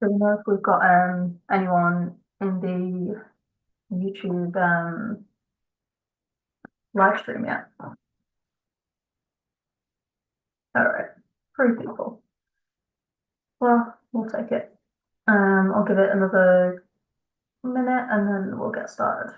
Do you know if we've got anyone in the YouTube live stream yet? All right, 3 people. Well, we'll take it. I'll give it another minute and then we'll get started.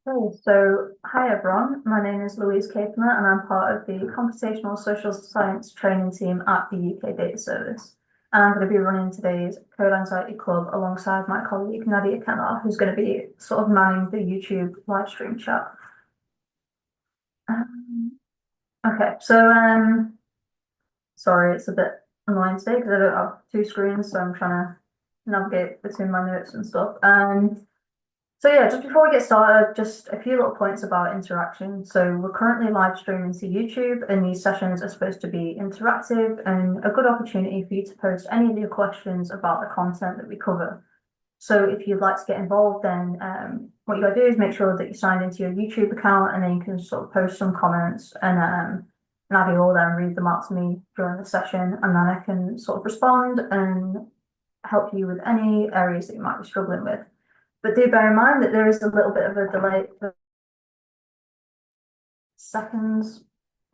Okay, so hi everyone, my name is Louise Capener and I'm part of the Computational Social Science training team at the UK Data Service. And I'm going to be running today's Code Anxiety Club alongside my colleague Nadia Kennar, who's going to be sort of manning the YouTube live stream chat. Okay, so sorry, it's a bit annoying today because I don't have 2 screens, so I'm trying to navigate between my notes and stuff. So yeah, just before we get started, just a few little points about interaction. So we're currently live streaming to YouTube, and these sessions are supposed to be interactive and a good opportunity for you to post any of your questions about the content that we cover. So if you'd like to get involved, then what you gotta do is make sure that you signed into your YouTube account, and then you can sort of post some comments, and Nadia will then read them out to me during the session, and then I can sort of respond and help you with any areas that you might be struggling with. But do bear in mind that there is a little bit of a delay for seconds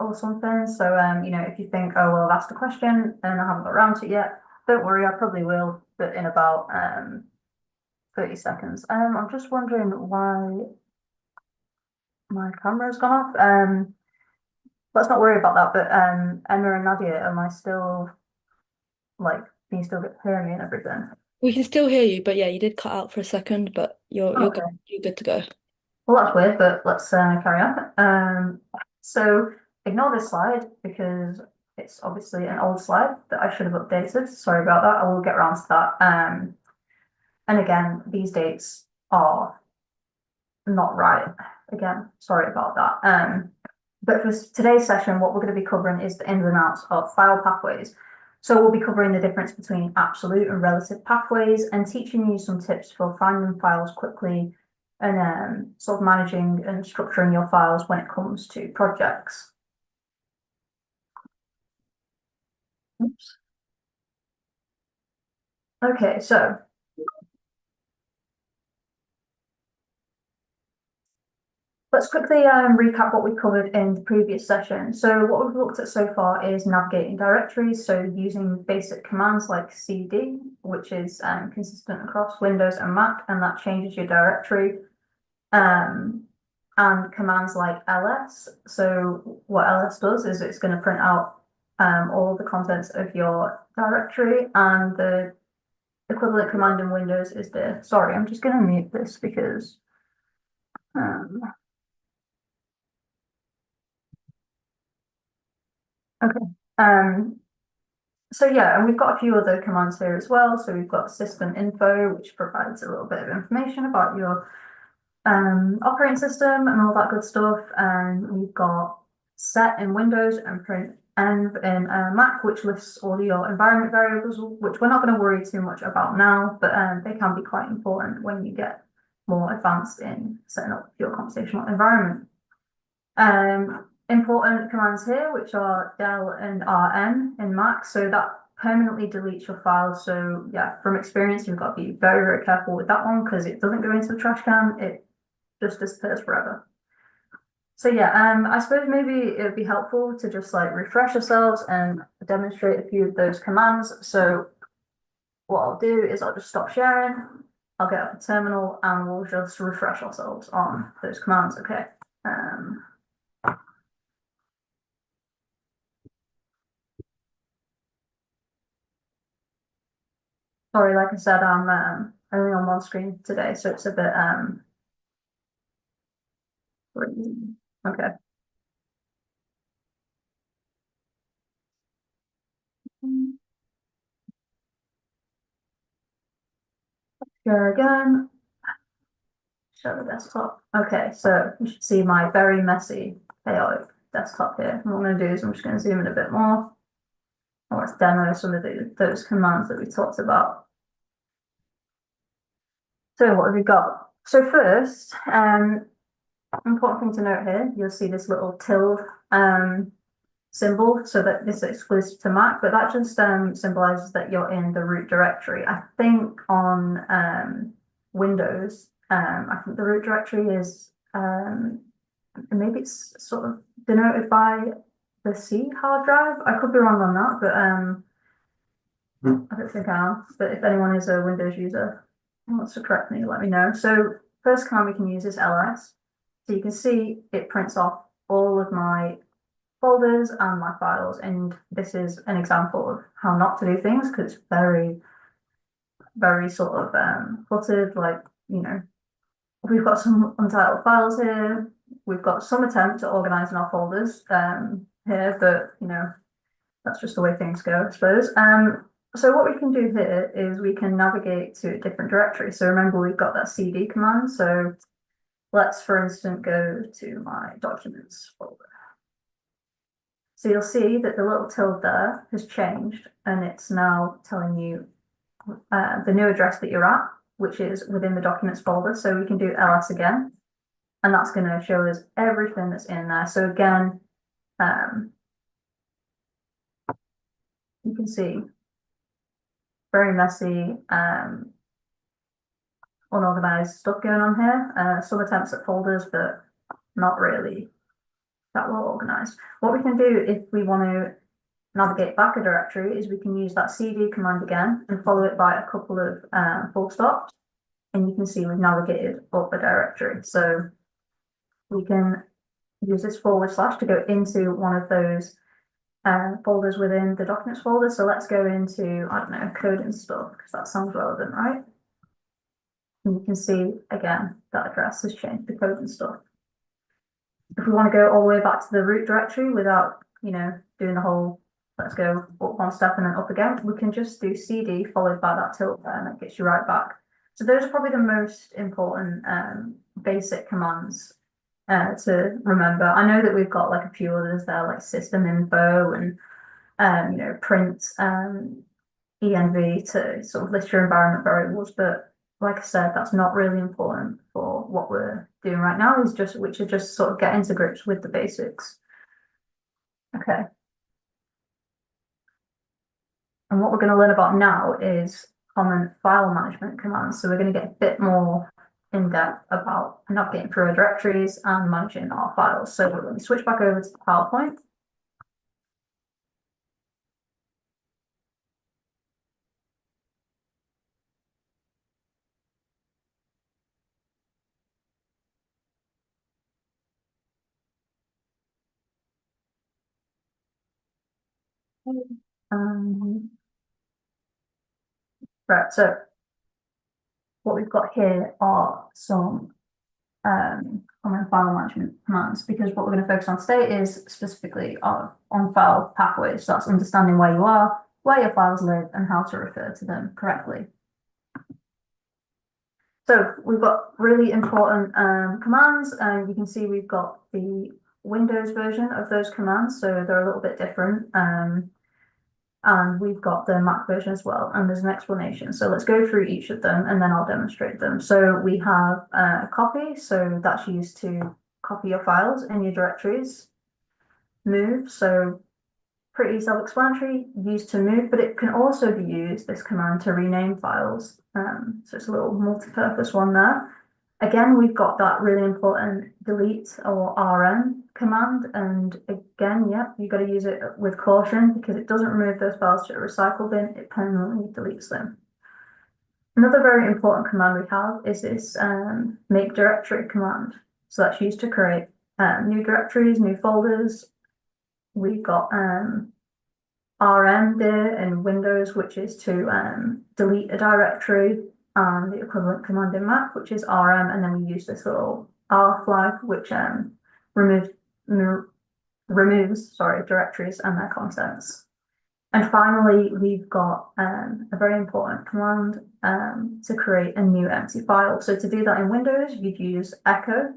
or something. So, if you think, oh, well, I've asked a question and I haven't got around to it yet, don't worry, I probably will, but in about 30 seconds. I'm just wondering why my camera's gone off. Let's not worry about that, but Emma and Nadia, am I still, can you still hear me and everything? We can still hear you, but yeah, you did cut out for a second, but you're Okay. good. You're good to go. Well, that's weird, but let's carry on. So ignore this slide because it's obviously an old slide that I should have updated. Sorry about that. I will get around to that. And again, these dates are not right. Again, sorry about that. But for today's session, what we're going to be covering is the ins and outs of file pathways. So we'll be covering the difference between absolute and relative pathways and teaching you some tips for finding files quickly and sort of managing and structuring your files when it comes to projects. Oops. Okay, so let's quickly recap what we covered in the previous session. So what we've looked at so far is navigating directories, so using basic commands like cd, which is consistent across Windows and Mac, and that changes your directory. And commands like ls. So what ls does is it's going to print out all the contents of your directory, and the equivalent command in Windows is dir. Sorry, I'm just going to mute this because okay. So yeah, and we've got a few other commands here as well. So we've got system info, which provides a little bit of information about your operating system and all that good stuff. And we've got set in Windows and print env in Mac, which lists all your environment variables, which we're not going to worry too much about now, but they can be quite important when you get more advanced in setting up your computational environment. Important commands here, which are del and rm in Mac, so that permanently deletes your file. So yeah, from experience, you've got to be very, very careful with that one because it doesn't go into the trash can. It just disappears forever. So yeah, I suppose maybe it would be helpful to just like refresh ourselves and demonstrate a few of those commands. So what I'll do is I'll just stop sharing, I'll get up a terminal and we'll just refresh ourselves on those commands, okay? Sorry, like I said, I'm only on one screen today, so it's a bit okay. Share again. Show the desktop. Okay, so you should see my very messy, chaotic desktop here. And what I'm going to do is I'm just going to zoom in a bit more. I want to demo some of those commands that we talked about. So what have we got? So first, important thing to note here, you'll see this little tilde symbol, so that this is exclusive to Mac, but that just symbolizes that you're in the root directory. I think on Windows, I think the root directory is maybe it's sort of denoted by the C hard drive. I could be wrong on that, but I don't think I am. But if anyone is a Windows user and wants to correct me, let me know. So first command we can use is ls. So you can see it prints off all of my folders and my files, and this is an example of how not to do things because it's very, very sort of cluttered. Like, you know, we've got some untitled files here. We've got some attempt at organizing our folders here, but you know, that's just the way things go, I suppose. So what we can do here is we can navigate to a different directory. So remember, we've got that cd command. So let's, for instance, go to my documents folder. So you'll see that the little tilde there has changed and it's now telling you the new address that you're at, which is within the documents folder. So we can do ls again, and that's going to show us everything that's in there. So again, you can see very messy, unorganized stuff going on here. Some attempts at folders, but not really that well organized. What we can do if we want to navigate back a directory is we can use that cd command again and follow it by a couple of full stops, and you can see we've navigated up a directory. So we can use this / to go into one of those folders within the documents folder. So let's go into, I don't know, code and stuff, because that sounds relevant, right? And you can see again that address has changed to code and stuff. If we want to go all the way back to the root directory without, you know, doing the whole let's go up one step and then up again, we can just do cd followed by that tilde there, and that gets you right back. So those are probably the most important basic commands to remember. I know that we've got like a few others there, like system info and you know, print env to sort of list your environment variables, but like I said, that's not really important for what we're doing right now, which is just sort of getting to grips with the basics. Okay. And what we're going to learn about now is common file management commands. So we're going to get a bit more in depth about navigating through our directories and managing our files. So we're going to switch back over to PowerPoint. Right, so what we've got here are some common file management commands, because what we're going to focus on today is specifically on file pathways. So that's understanding where you are, where your files live, and how to refer to them correctly. So we've got really important commands, and you can see we've got the Windows version of those commands, so they're a little bit different. And we've got the Mac version as well, and there's an explanation. So let's go through each of them and then I'll demonstrate them. So we have copy, so that's used to copy your files in your directories. Move, so pretty self-explanatory, used to move, but it can also be used, this command, to rename files. So it's a little multi-purpose one there. Again, we've got that really important delete or rm command, and again, yeah, you've got to use it with caution because it doesn't remove those files to a recycle bin, it permanently deletes them. Another very important command we have is this make directory command. So that's used to create new directories, new folders. We've got rm there in Windows, which is to delete a directory, and the equivalent command in Mac, which is rm, and then we use this little R flag, which removes directories and their contents. And finally, we've got a very important command to create a new empty file. So to do that in Windows, you'd use echo,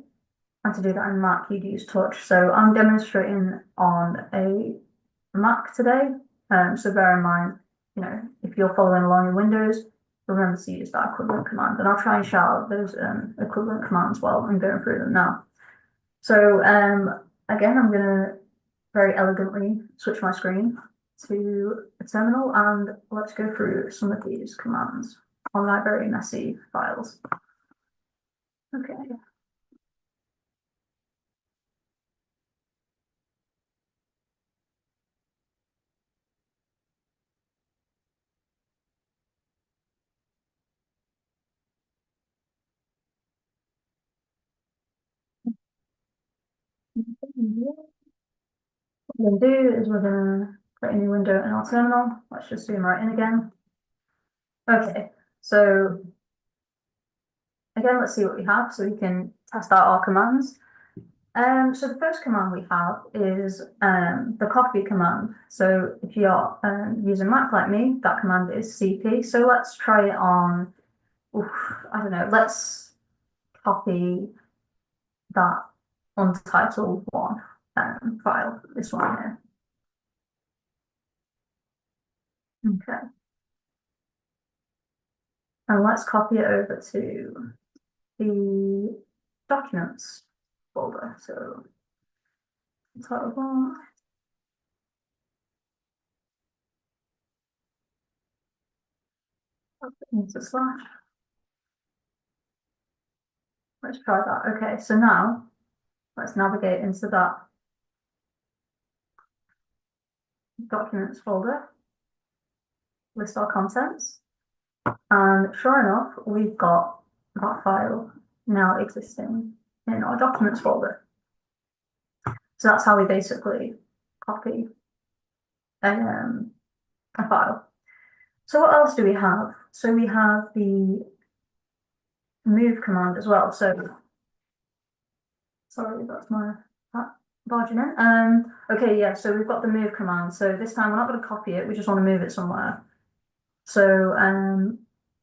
and to do that in Mac, you'd use touch. So I'm demonstrating on a Mac today. So bear in mind, you know, if you're following along in Windows, remember to use that equivalent command. And I'll try and shout out those equivalent commands while I'm going through them now. So again, I'm going to very elegantly switch my screen to a terminal, and let's go through some of these commands on my very messy files. Okay. What we're going to do is we're going to create a new window in our terminal. Let's just zoom right in again. Okay, so again, let's see what we have so we can test out our commands. So the first command we have is the copy command. So if you're using Mac like me, that command is cp. So let's try it on, I don't know, let's copy that untitled one file, this one here. Okay. And let's copy it over to the documents folder. So title one. Into slash. Let's try that. Okay, so now let's navigate into that documents folder, list our contents, and sure enough, we've got that file now existing in our documents folder. So that's how we basically copy a file. So what else do we have? So we have the move command as well. So sorry, that's my barging in. Okay, yeah, so we've got the move command. So this time we're not going to copy it, we just want to move it somewhere. So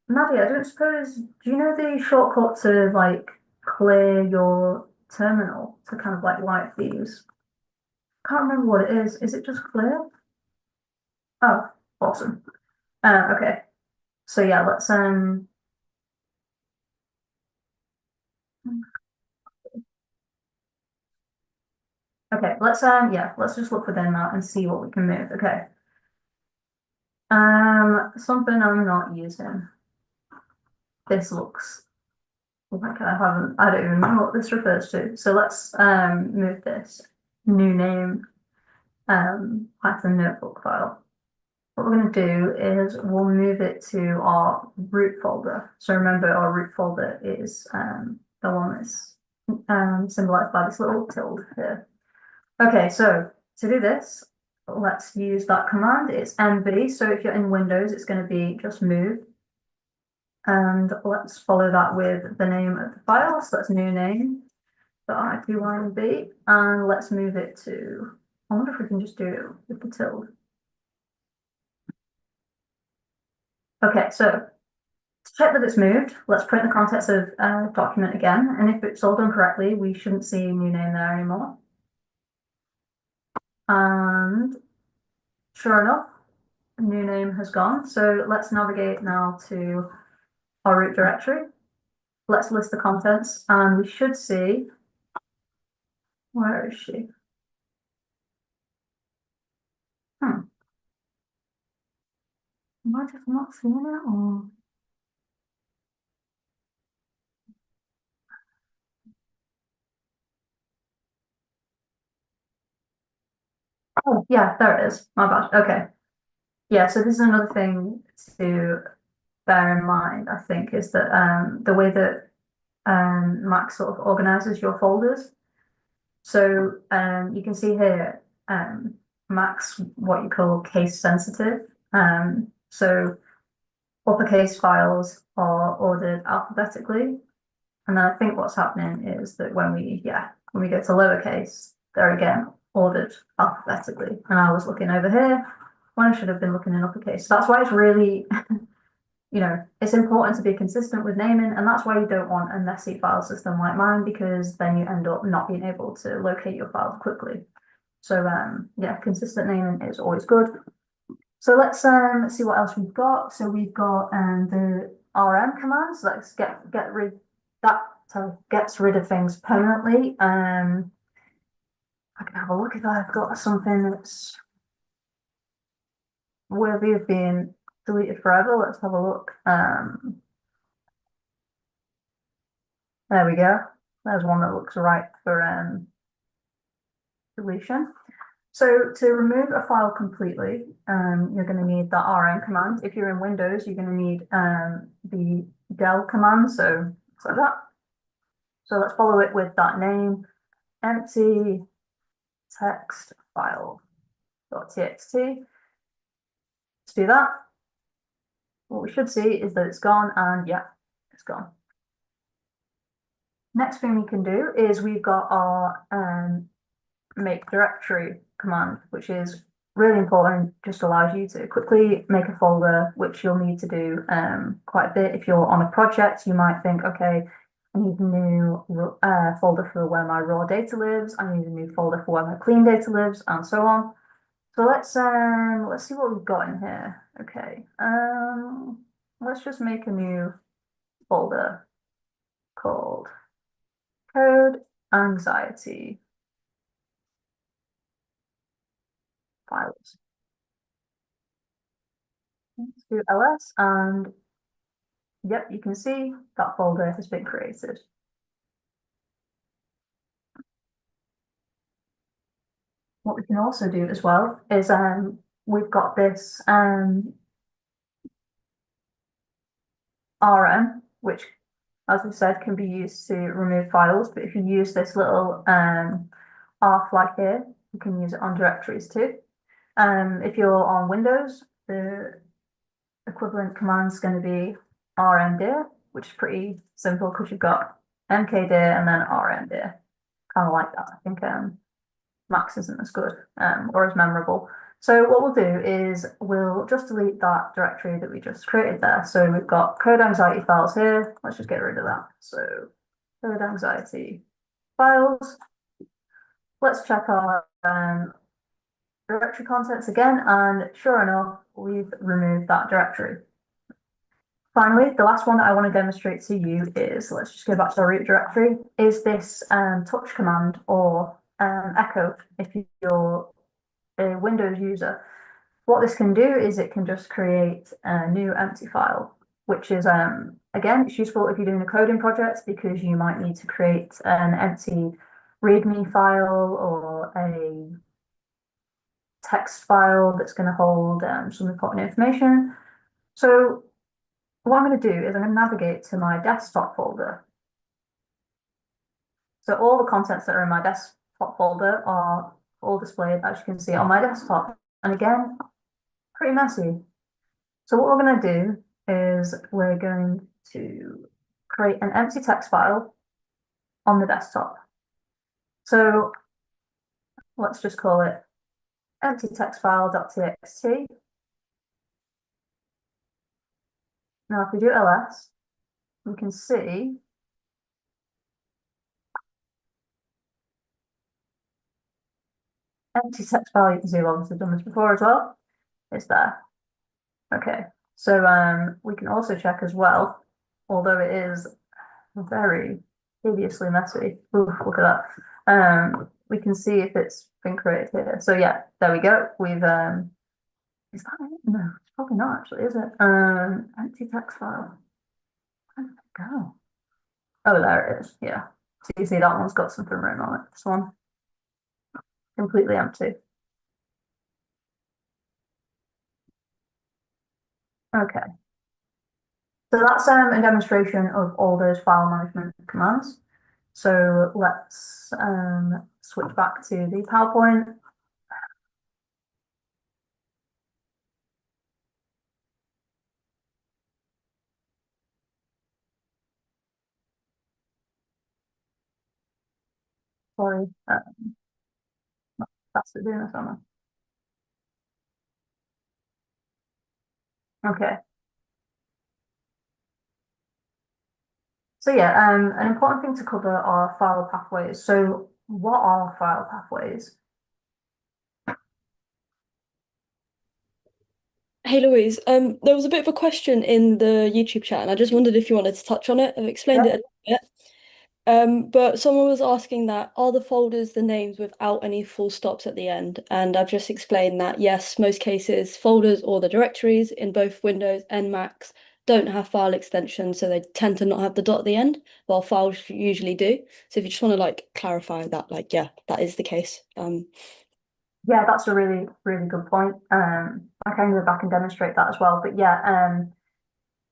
Nadia, I don't suppose, do you know the shortcut to like clear your terminal to kind of like wipe these? Can't remember what it is. Is it just clear? Oh, awesome. Okay. So yeah, let's okay, let's yeah, let's just look within that and see what we can move. Okay. Something I'm not using. This looks like I don't even know what this refers to. So let's move this new name Python notebook file. What we're going to do is we'll move it to our root folder. So remember, our root folder is the one that's symbolized by this little tilde here. Okay, so to do this, let's use that command. It's mv. So if you're in Windows, it's going to be just move. And let's follow that with the name of the file. So that's new name, .ipynb, and let's move it to, I wonder if we can just do it with the tilde. Okay, so to check that it's moved, let's print the contents of document again. And if it's all done correctly, we shouldn't see a new name there anymore. And sure enough, a new name has gone. So let's navigate now to our root directory. Let's list the contents, and we should see, where is she? Am I just not seeing it, or? Oh, yeah, there it is. My bad. Okay. Yeah, so this is another thing to bear in mind, I think, is that the way that Mac sort of organizes your folders. So you can see here, Mac's what you call case sensitive. So uppercase files are ordered alphabetically. And then I think what's happening is that when we get to lowercase, they're again ordered alphabetically. And I was looking over here when I should have been looking in uppercase. So that's why it's really, it's important to be consistent with naming. And that's why you don't want a messy file system like mine, because then you end up not being able to locate your files quickly. So yeah, consistent naming is always good. So let's see what else we've got. So we've got the RM command. So let's get rid that gets rid of things permanently. I can have a look if I've got something that's worthy of being deleted forever. Let's have a look. There we go. There's one that looks right for deletion. So to remove a file completely, you're going to need the rm command. If you're in Windows, you're going to need the del command. So it's like that. So let's follow it with that name, empty text file.txt. Let's do that. What we should see is that it's gone, and yeah, it's gone. Next thing we can do is we've got our make directory command, which is really important, just allows you to quickly make a folder, which you'll need to do quite a bit. If you're on a project, you might think, okay, I need a new folder for where my raw data lives. I need a new folder for where my clean data lives, and so on. So let's see what we've got in here. Okay, let's just make a new folder called code anxiety files. Let's do ls, and yep, you can see that folder has been created. What we can also do as well is we've got this RM, which, as we said, can be used to remove files. But if you use this little R flag here, you can use it on directories too. If you're on Windows, the equivalent command is going to be rmdir, which is pretty simple because you've got mkdir and then rmdir. Kind of like that. I think Max isn't as good or as memorable. So what we'll do is we'll just delete that directory that we just created there. So we've got code anxiety files here. Let's just get rid of that. So code anxiety files. Let's check our directory contents again, and sure enough, we've removed that directory. Finally, the last one that I want to demonstrate to you is, let's just go back to our root directory, is this touch command or echo if you're a Windows user. What this can do is it can just create a new empty file, which is, again, it's useful if you're doing a coding project because you might need to create an empty README file or a text file that's going to hold some important information. So what I'm going to do is I'm going to navigate to my desktop folder. So all the contents that are in my desktop folder are all displayed, as you can see, on my desktop. And again, pretty messy. So what we're going to do is we're going to create an empty text file on the desktop. So let's just call it empty text file.txt. Now, if we do ls, we can see empty text file. You can see I've obviously done this before as well. It's there. Okay, so we can also check as well, although it is very hideously messy. Ooh, look at that. We can see if it's been created here. So yeah, there we go. We've is that it? No, it's probably not actually, is it? Empty text file. Where did it go? Oh, there it is. Yeah. So you see that one's got something written on it. This one completely empty. Okay. So that's a demonstration of all those file management commands. So let's switch back to the PowerPoint. Sorry, that's the doing this on. Okay. So yeah, an important thing to cover are file pathways. So what are file pathways? Hey Louise, there was a bit of a question in the YouTube chat, and I just wondered if you wanted to touch on it. I've explained Yeah. it a little bit. But someone was asking that are the folders the names without any full stops at the end? And I've just explained that yes, most cases, folders or the directories in both Windows and Macs don't have file extensions, so they tend to not have the dot at the end, while files usually do. So if you just want to like clarify that, like yeah, that is the case. Yeah, that's a really, really good point. I can go back and demonstrate that as well. But yeah,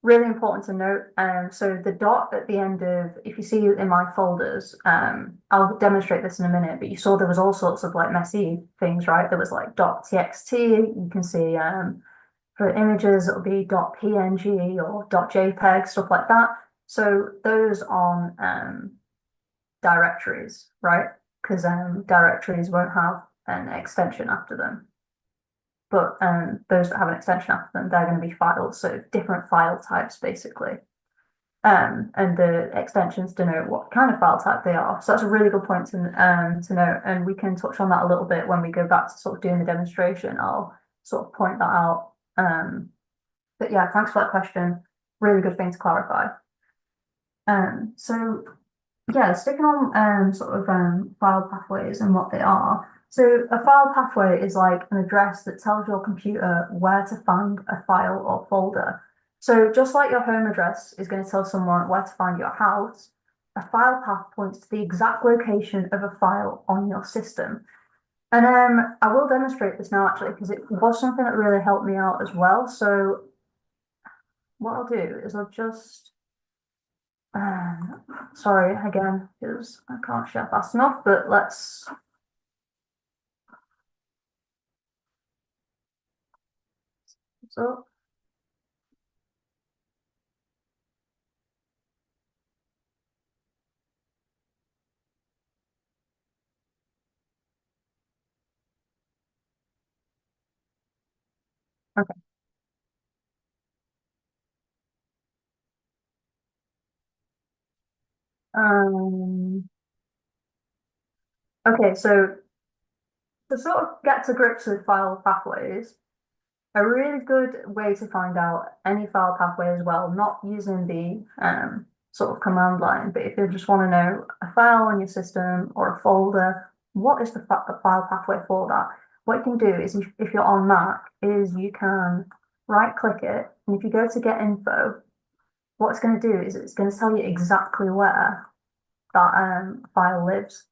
really important to note. So the dot at the end of, if you see in my folders, I'll demonstrate this in a minute, but you saw there was all sorts of like messy things, right? There was like .txt, you can see for images, it'll be .png or .jpeg, stuff like that. So those on directories, right? Because directories won't have an extension after them. But those that have an extension after them, they're going to be files, so different file types basically. And the extensions denote what kind of file type they are. So that's a really good point to note, and we can touch on that a little bit when we go back to sort of doing the demonstration. I'll sort of point that out. But yeah, thanks for that question. Really good thing to clarify. So yeah, sticking on sort of file pathways and what they are. So a file pathway is like an address that tells your computer where to find a file or folder. So just like your home address is going to tell someone where to find your house, a file path points to the exact location of a file on your system. And I will demonstrate this now actually because it was something that really helped me out as well. So what I'll do is I'll just sorry again, because I can't share fast enough, but let's. So, okay. Um, okay, so to sort of get to grips with file pathways, a really good way to find out any file pathway as well, not using the sort of command line, but if you just want to know a file on your system or a folder, what is the file pathway for that? What you can do is if you're on Mac, is you can right click it, and if you go to get info, what it's going to do is it's going to tell you exactly where that file lives.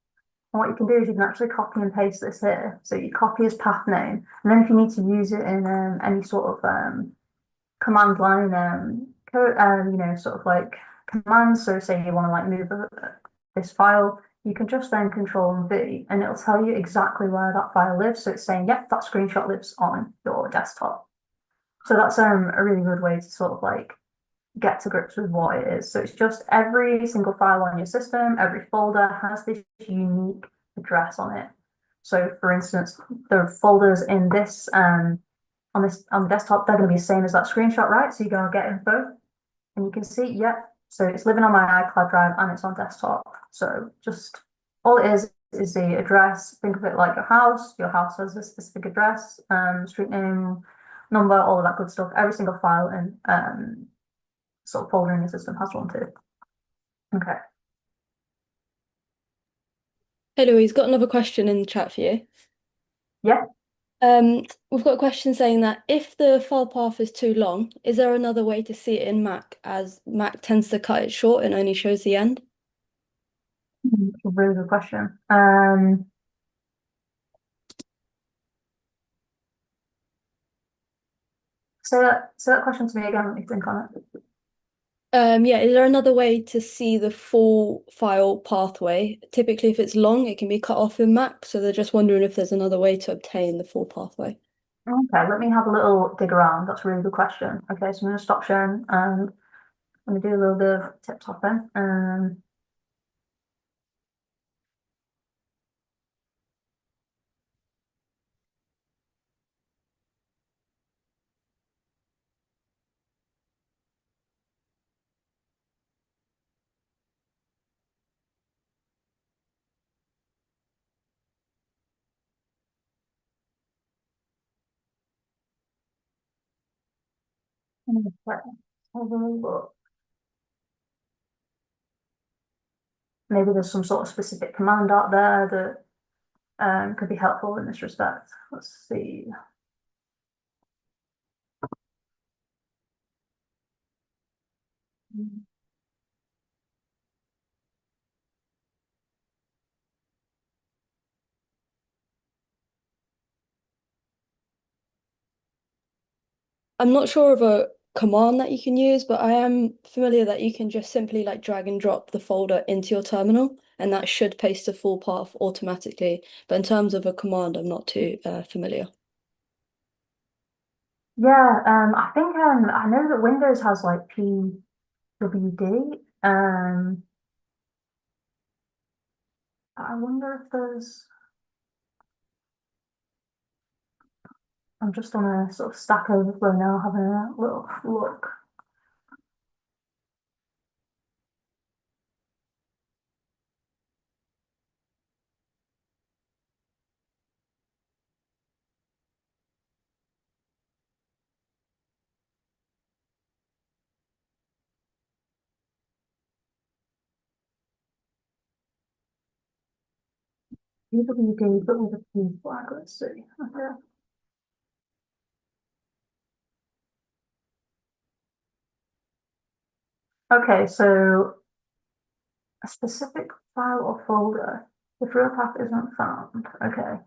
And what you can do is you can actually copy and paste this here. So you copy his path name, and then if you need to use it in any sort of command line code, sort of like commands. So say you want to like move this file, you can just then Control and V, and it'll tell you exactly where that file lives. So it's saying, yep, that screenshot lives on your desktop. So that's a really good way to sort of like get to grips with what it is. So it's just every single file on your system, every folder has this unique address on it. So for instance, the folders in this on the desktop, they're going to be the same as that screenshot, right? So you go and get info and you can see, yep, so it's living on my iCloud drive and it's on desktop. So just all it is the address. Think of it like your house. Your house has a specific address, street name, number, all of that good stuff. Every single file and sort of folder in your system has one too. Okay. Hey Louise, got another question in the chat for you. Yeah. We've got a question saying that if the file path is too long, is there another way to see it in Mac, as Mac tends to cut it short and only shows the end? A really good question. say that question to me again, let me think on it. Yeah, is there another way to see the full file pathway? Typically, if it's long, it can be cut off in Mac, so they're just wondering if there's another way to obtain the full pathway. Okay, let me have a little dig around. That's a really good question. Okay, so I'm gonna stop sharing and let me do a little bit of tip topping. Right, have a look. Maybe there's some sort of specific command out there that could be helpful in this respect. Let's see. I'm not sure of a command that you can use, but I am familiar that you can just simply like drag and drop the folder into your terminal, and that should paste the full path automatically. But in terms of a command, I'm not too familiar. Yeah, I think I know that Windows has like PWD. I wonder if there's. I'm just on a sort of Stack Overflow now, having a little look. PWD, but with a P flag. Let's see. Okay. Okay, so a specific file or folder. If real path isn't found. Okay.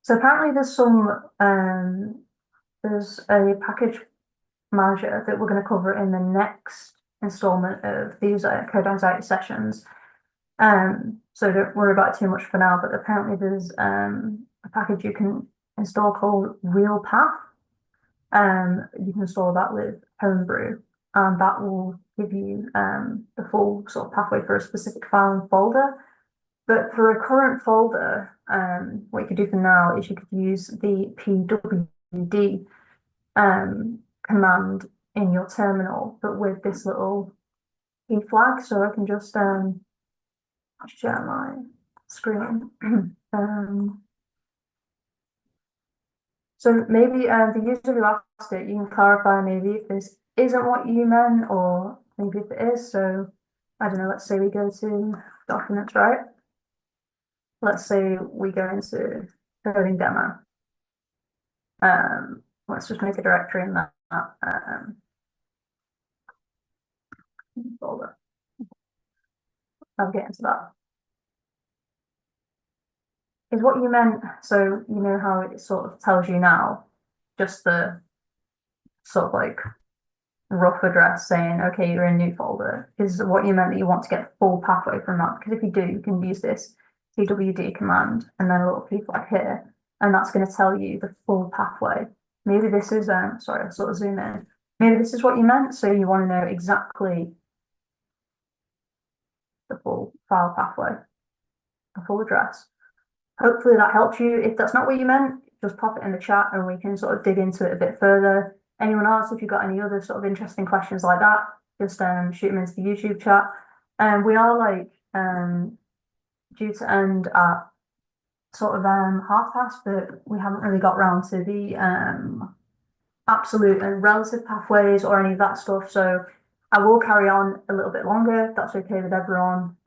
So apparently there's a package manager that we're going to cover in the next installment of these code anxiety sessions. So don't worry about it too much for now, but apparently there's a package you can install called RealPath. You can install that with Homebrew, and that will give you the full sort of pathway for a specific file and folder. But for a current folder, what you could do for now is you could use the pwd command in your terminal, but with this little P flag. So I can just share my screen. So maybe the user who asked it, you can clarify maybe if this isn't what you meant, or maybe if it is. So I don't know, let's say we go to documents, right? Let's say we go into coding demo. Let's just make a directory in that folder. I'll get into that. Is what you meant, so you know how it sort of tells you now, just the sort of like rough address saying, okay, you're in a new folder, is what you meant that you want to get full pathway from that? Because if you do, you can use this pwd command and then a little p flag here, and that's going to tell you the full pathway. Maybe this is, sorry, I'll sort of zoom in. Maybe this is what you meant, so you want to know exactly the full file pathway, the full address. Hopefully that helps you. If that's not what you meant, just pop it in the chat and we can sort of dig into it a bit further. Anyone else, if you've got any other sort of interesting questions like that, just shoot them into the YouTube chat. And we are like due to end at sort of 1/2 past, but we haven't really got round to the absolute and relative pathways or any of that stuff. So I will carry on a little bit longer, if that's okay with everyone.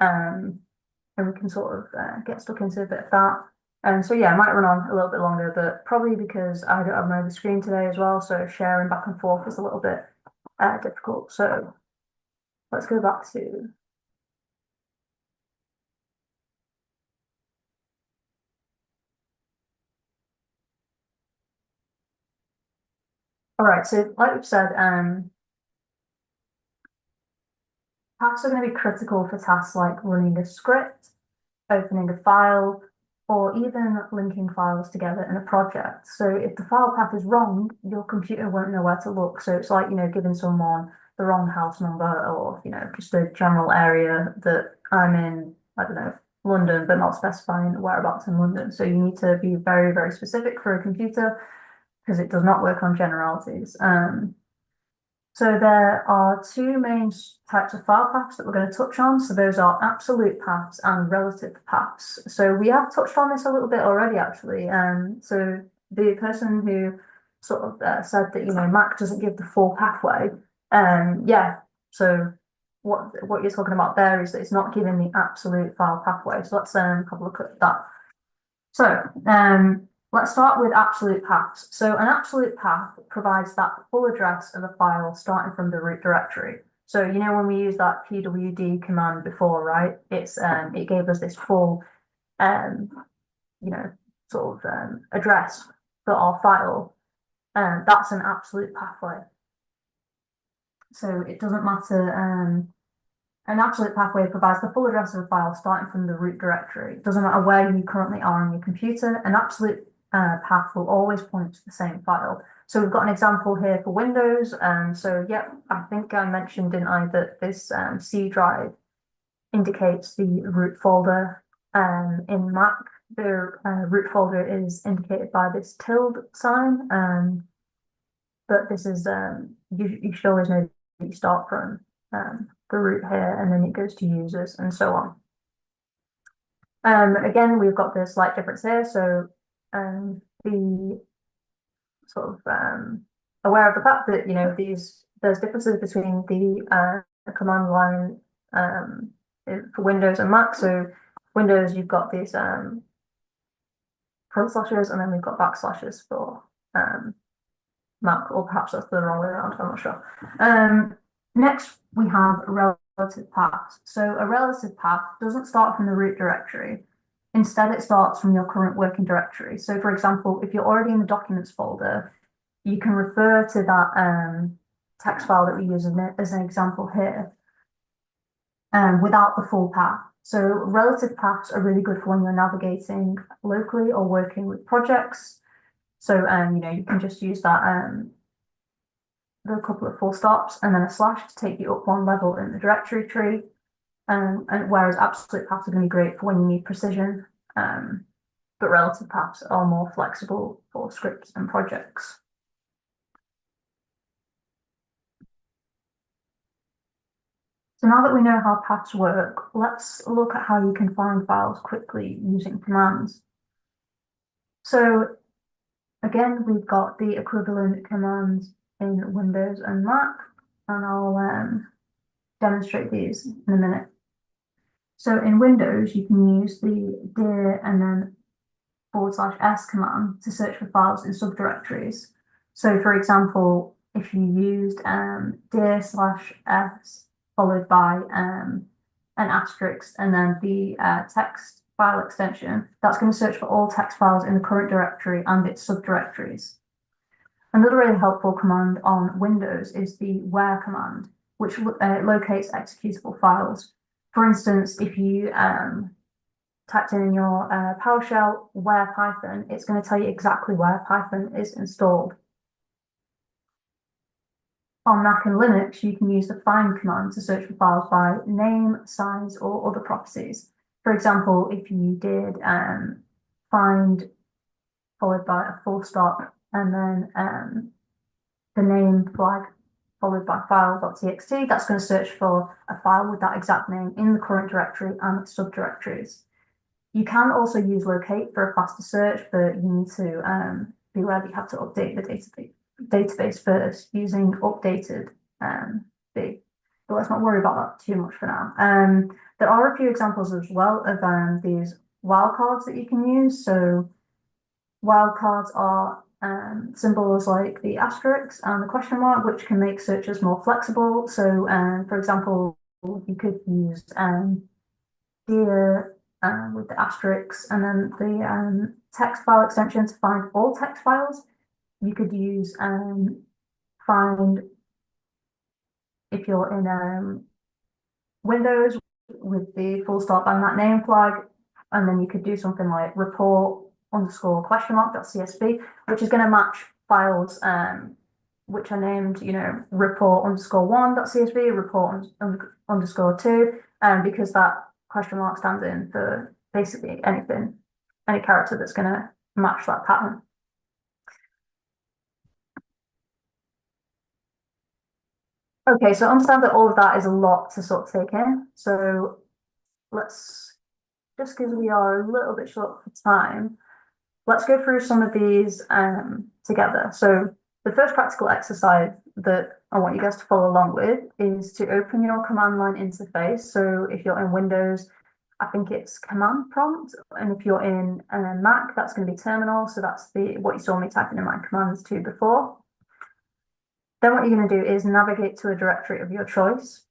And we can sort of get stuck into a bit of that. And so yeah, I might run on a little bit longer, but probably because I don't have my other screen today as well, so sharing back and forth is a little bit difficult. So let's go back to. All right, so like we've said, paths are going to be critical for tasks like running a script, opening a file, or even linking files together in a project. So if the file path is wrong, your computer won't know where to look. So it's like, giving someone the wrong house number or, just a general area that I'm in, I don't know, London, but not specifying whereabouts in London. So you need to be very, very specific for a computer because it does not work on generalities. So there are two main types of file paths that we're going to touch on. So those are absolute paths and relative paths. So we have touched on this a little bit already, actually. So the person who sort of said that, Mac doesn't give the full pathway. Yeah. So what you're talking about there is that it's not giving the absolute file pathway. So let's have a look at that. So let's start with absolute paths. So an absolute path provides that full address of a file starting from the root directory. So when we used that pwd command before, right? It gave us this full sort of address for our file. That's an absolute pathway. So it doesn't matter. An absolute pathway provides the full address of a file starting from the root directory. It doesn't matter where you currently are on your computer, an absolute path will always point to the same file. So we've got an example here for Windows. So yeah, I think I mentioned, didn't I, that this C drive indicates the root folder. In Mac, the root folder is indicated by this tilde sign. But this is, you should always know that you start from the root here, and then it goes to users and so on. Again, we've got the slight difference here. So the sort of aware of the fact that there's differences between the command line for Windows and Mac. So Windows, you've got these front slashes, and then we've got backslashes for Mac, or perhaps that's the wrong way around. I'm not sure. Next, we have relative paths. So a relative path doesn't start from the root directory. Instead, it starts from your current working directory. So for example, if you're already in the documents folder, you can refer to that text file that we use as an example here without the full path. So relative paths are really good for when you're navigating locally or working with projects. So you can just use that the couple of full stops and then a slash to take you up one level in the directory tree. And whereas absolute paths are going to be great for when you need precision, but relative paths are more flexible for scripts and projects. So now that we know how paths work, let's look at how you can find files quickly using commands. So again, we've got the equivalent commands in Windows and Mac, and I'll demonstrate these in a minute. So in Windows, you can use the dir and then /s command to search for files in subdirectories. So for example, if you used dir/s followed by an asterisk and then the text file extension, that's going to search for all text files in the current directory and its subdirectories. Another really helpful command on Windows is the where command, which locates executable files. For instance, if you typed in your PowerShell where Python, it's going to tell you exactly where Python is installed. On Mac and Linux, you can use the find command to search for files by name, size, or other properties. For example, if you did find followed by a full stop and then the name flag followed by file.txt, that's going to search for a file with that exact name in the current directory and its subdirectories. You can also use locate for a faster search, but you need to be aware that you have to update the database first using updated B. But let's not worry about that too much for now. There are a few examples as well of these wildcards that you can use. So wildcards are symbols like the asterisk and the question mark, which can make searches more flexible. So for example, you could use dir with the asterisk and then the text file extension to find all text files. You could use find if you're in Windows with the full stop and that name flag, and then you could do something like report underscore question mark .csv, which is going to match files which are named, you know, report underscore one .csv, report underscore two, because that question mark stands in for basically anything, any character that's going to match that pattern. Okay, so understand that all of that is a lot to sort of take in. So let's, just because we are a little bit short for time, let's go through some of these together. So the first practical exercise that I want you guys to follow along with is to open your command line interface. So if you're in Windows, I think it's command prompt, and if you're in Mac, that's going to be terminal. So that's what you saw me typing in my commands to before. Then what you're going to do is navigate to a directory of your choice.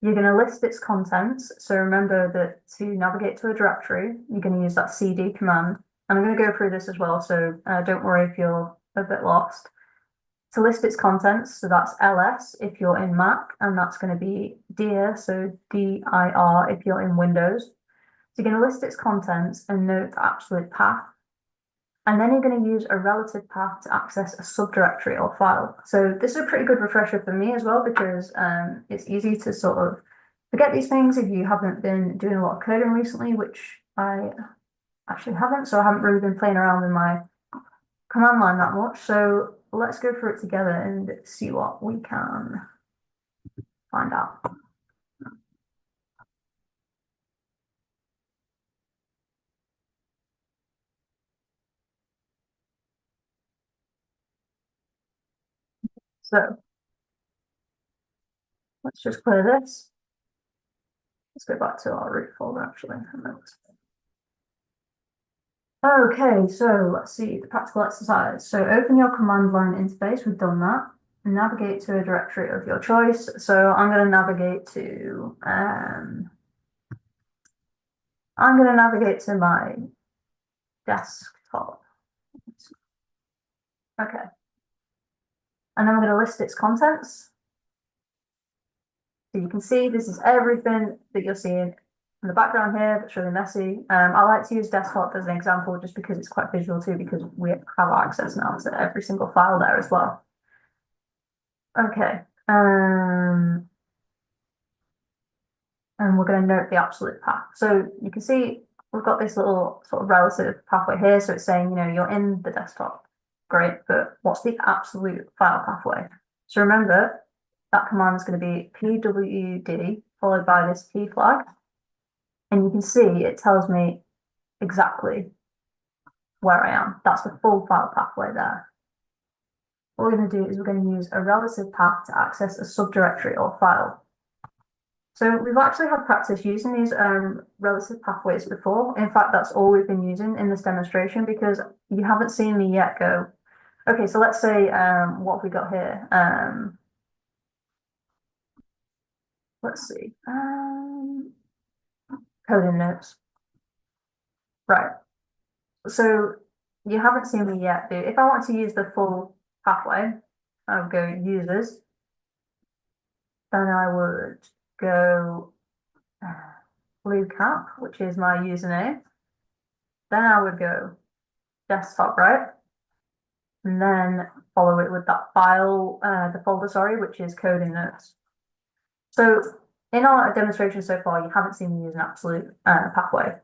You're going to list its contents. So remember that to navigate to a directory, you're going to use that cd command. And I'm going to go through this as well, so don't worry if you're a bit lost. To list its contents, so that's ls if you're in Mac, and that's going to be dir, so dir if you're in Windows. So you're going to list its contents and note the absolute path. And then you're going to use a relative path to access a subdirectory or file. So this is a pretty good refresher for me as well, because it's easy to sort of forget these things if you haven't been doing a lot of coding recently, which I actually haven't. So I haven't really been playing around with my command line that much. So let's go through it together and see what we can find out. So let's just clear this. Let's go back to our root folder actually. Okay, so let's see the practical exercise. So open your command line interface. We've done that. Navigate to a directory of your choice. So I'm going to navigate to my desktop. Okay. And I'm going to list its contents. So you can see this is everything that you're seeing in the background here. That's really messy. I like to use desktop as an example just because it's quite visual too, because we have access now to every single file there as well. Okay. And we're going to note the absolute path. So you can see we've got this little sort of relative pathway here. So it's saying, you know, you're in the desktop. Great, but what's the absolute file pathway? So remember, that command is going to be pwd followed by this p flag. And you can see it tells me exactly where I am. That's the full file pathway there. What we're going to do is we're going to use a relative path to access a subdirectory or file. So we've actually had practice using these relative pathways before. In fact, that's all we've been using in this demonstration, because you haven't seen me yet go, okay, so let's say, what have we got here? Let's see, coding notes. Right. So you haven't seen me yet do, if I want to use the full pathway, I would go users, then I would go blue cap, which is my username. Then I would go desktop, right? And then follow it with that file, the folder, sorry, which is coding notes. So in our demonstration so far, you haven't seen me use an absolute pathway,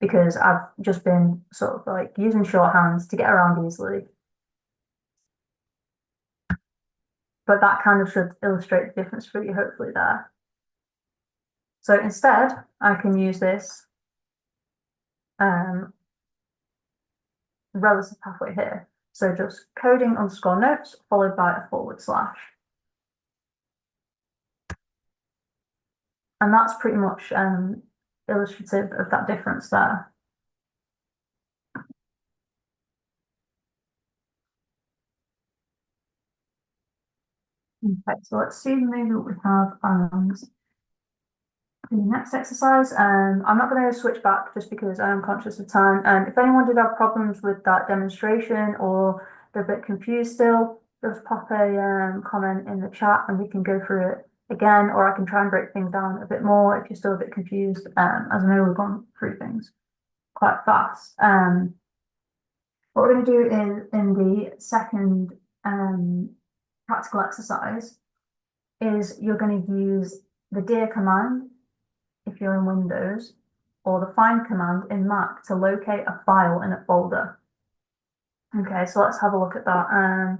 because I've just been sort of like using shorthands to get around easily. But that kind of should illustrate the difference for you, hopefully there. So instead, I can use this relative pathway here. So just coding underscore notes followed by a forward slash. And that's pretty much illustrative of that difference there. Okay, so let's see maybe what we have the next exercise. I'm not going to switch back just because I am conscious of time. And if anyone did have problems with that demonstration or they're a bit confused still, just pop a comment in the chat and we can go through it again, or I can try and break things down a bit more if you're still a bit confused, as I know we've gone through things quite fast. What we're going to do is in the second practical exercise is you're going to use the dir command if you're in Windows, or the find command in Mac to locate a file in a folder. Okay, so let's have a look at that. I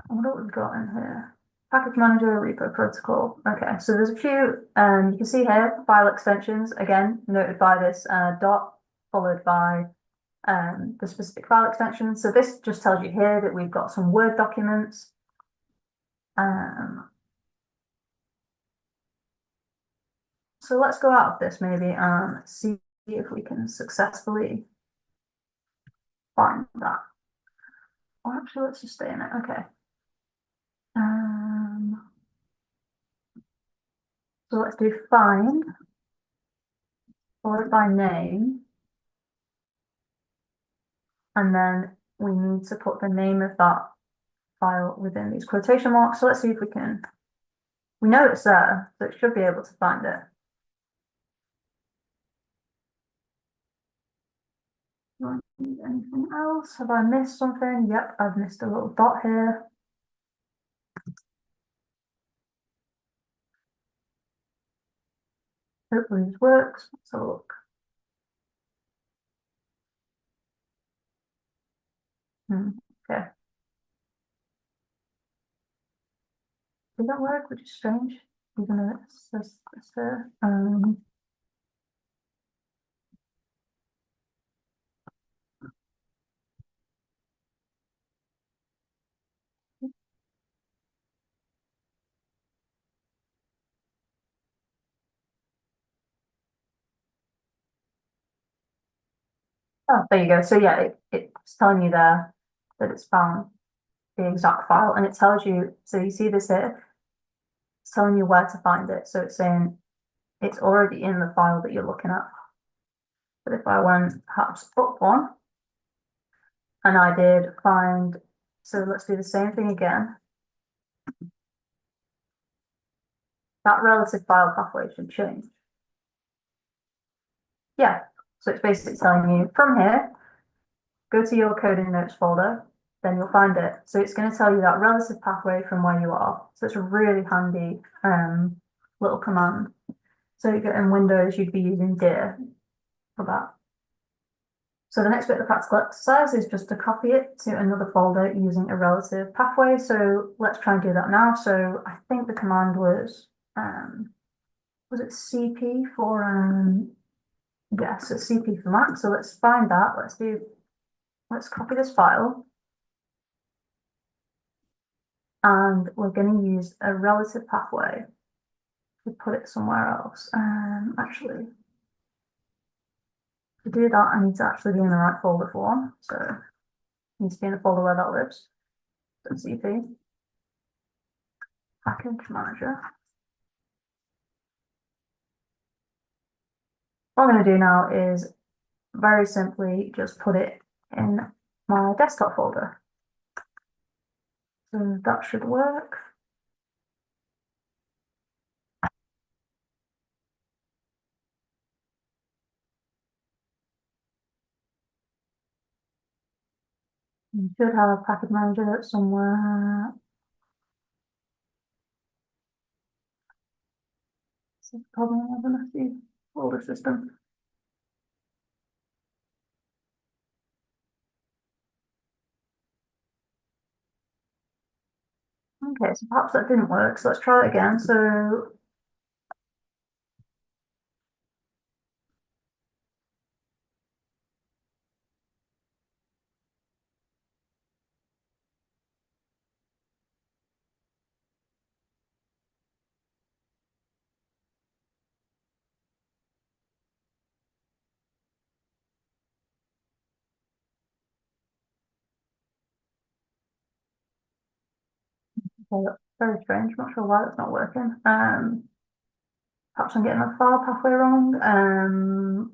wonder what we've got in here. Package manager, repo protocol. Okay, so there's a few, you can see here, file extensions, again, noted by this dot, followed by the specific file extension. So this just tells you here that we've got some Word documents. So let's go out of this maybe and see if we can successfully find that. Or actually, let's just stay in it. Okay. So let's do find, followed by name. And then we need to put the name of that file within these quotation marks. So let's see if we can, we know it's there, so it should be able to find it. Anything else? Have I missed something? Yep, I've missed a little dot here. Hopefully this works. Let's have a look. Okay. Did that work? Which is strange, even though it says it's there. Oh, there you go. So yeah, it's telling you there that it's found the exact file, and it tells you, so you see this here, it's telling you where to find it. So it's saying it's already in the file that you're looking at. But if I went perhaps up one, and I did find, so let's do the same thing again. That relative file pathway should change. Yeah, so it's basically telling you from here, go to your coding notes folder, then you'll find it. So it's going to tell you that relative pathway from where you are. So it's a really handy little command. So you get in Windows, you'd be using dir for that. So the next bit of the practical exercise is just to copy it to another folder using a relative pathway. So let's try and do that now. So I think the command was it CP for yes, it's CP for Mac. So let's find that. Let's copy this file. And we're going to use a relative pathway to put it somewhere else. Actually, to do that, I need to actually be in the right folder for one. So it needs to be in the folder where that lives. So CP, package manager. What I'm going to do now is very simply just put it in my desktop folder. So that should work. You should have a package manager somewhere. It's a problem with a messy folder system. Okay, so perhaps that didn't work. So let's try it again. So okay, that's very strange. I'm not sure why that's not working. Perhaps I'm getting the file pathway wrong.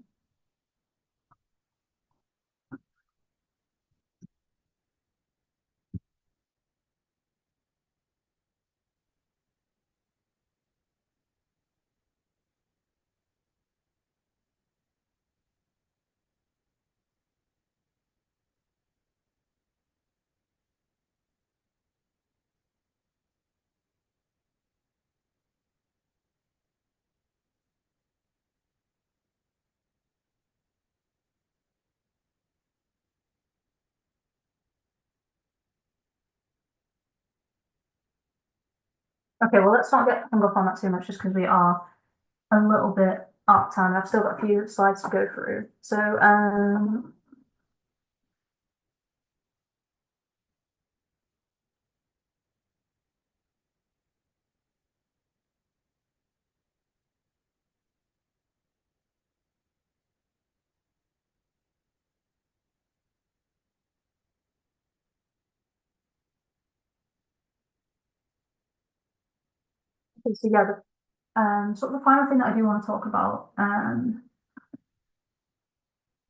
Okay, well, let's not get hung up on that too much just because we are a little bit up time. I've still got a few slides to go through. So, so yeah, sort of the final thing that I do want to talk about,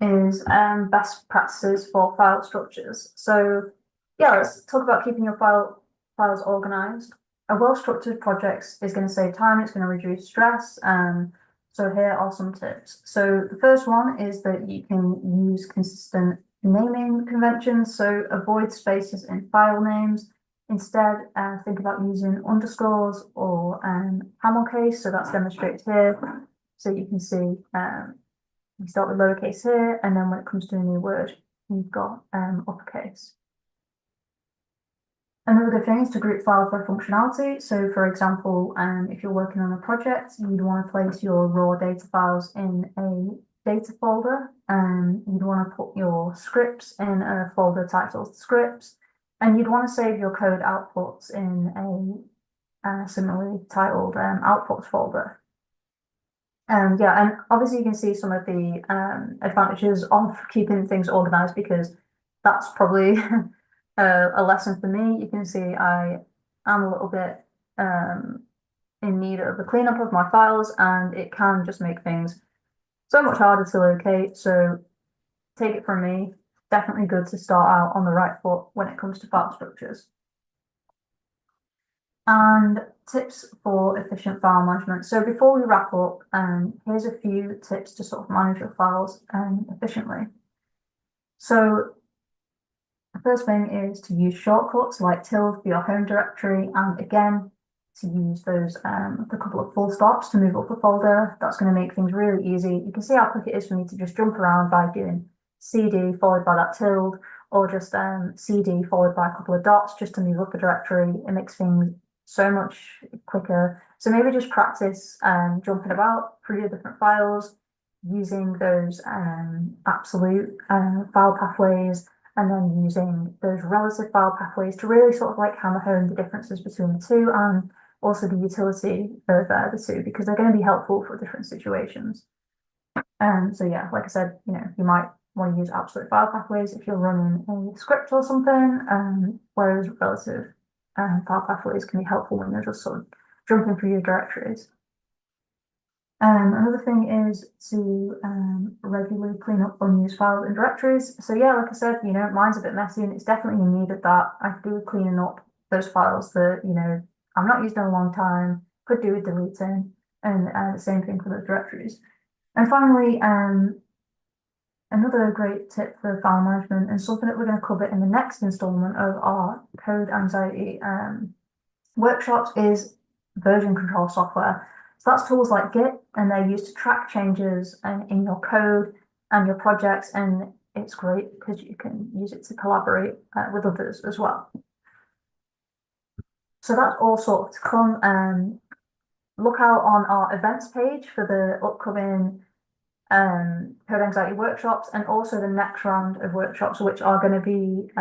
is best practices for file structures. So yeah, let's talk about keeping your files organized. A well-structured project is going to save time, it's going to reduce stress. So here are some tips. So the first one is that you can use consistent naming conventions. So avoid spaces in file names. Instead, think about using underscores or camel case. So that's demonstrated here. So you can see we start with lowercase here, and then when it comes to a new word, we've got uppercase. Another good thing is to group files by functionality. So for example, if you're working on a project, you'd want to place your raw data files in a data folder, and you'd want to put your scripts in a folder titled scripts, and you'd want to save your code outputs in a similarly titled outputs folder. Yeah, and obviously you can see some of the advantages of keeping things organized because that's probably a lesson for me. You can see I am a little bit in need of a cleanup of my files, and it can just make things so much harder to locate. So take it from me, definitely good to start out on the right foot when it comes to file structures. And tips for efficient file management. So before we wrap up, here's a few tips to sort of manage your files efficiently. So the first thing is to use shortcuts like tilde for your home directory, and again, to use those the couple of full stops to move up a folder. That's going to make things really easy. You can see how quick it is for me to just jump around by doing CD followed by that tilde, or just CD followed by a couple of dots just to move up a directory. It makes things so much quicker. So maybe just practice jumping about through your different files, using those absolute file pathways, and then using those relative file pathways to really sort of like hammer home the differences between the two, and also the utility of the two, because they're going to be helpful for different situations. So yeah, like I said, you might want to use absolute file pathways if you're running a script or something, whereas relative file pathways can be helpful when you're just sort of jumping through your directories. Another thing is to regularly clean up unused files and directories. So yeah, like I said, mine's a bit messy, and it's definitely in need of that. I could do with cleaning up those files that, I'm not used in a long time, could do with deleting, and the same thing for those directories. And finally, another great tip for file management, and something that we're going to cover in the next installment of our code anxiety workshops, is version control software. So that's tools like Git, and they're used to track changes in your code and your projects, and it's great because you can use it to collaborate with others as well. So that's all sort of to come. Look out on our events page for the upcoming code anxiety workshops, and also the next round of workshops, which are going to be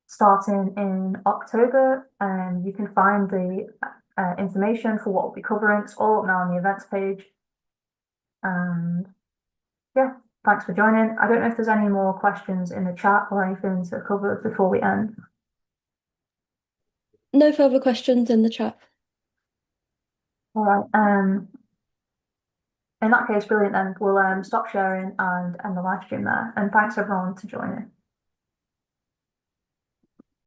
starting in October. And you can find the information for what we'll be covering. It's all up now on the events page. And yeah, thanks for joining. I don't know if there's any more questions in the chat or anything to cover before we end. No further questions in the chat. All right. In that case, brilliant. Then we'll stop sharing and end the live stream there. And thanks everyone to joining.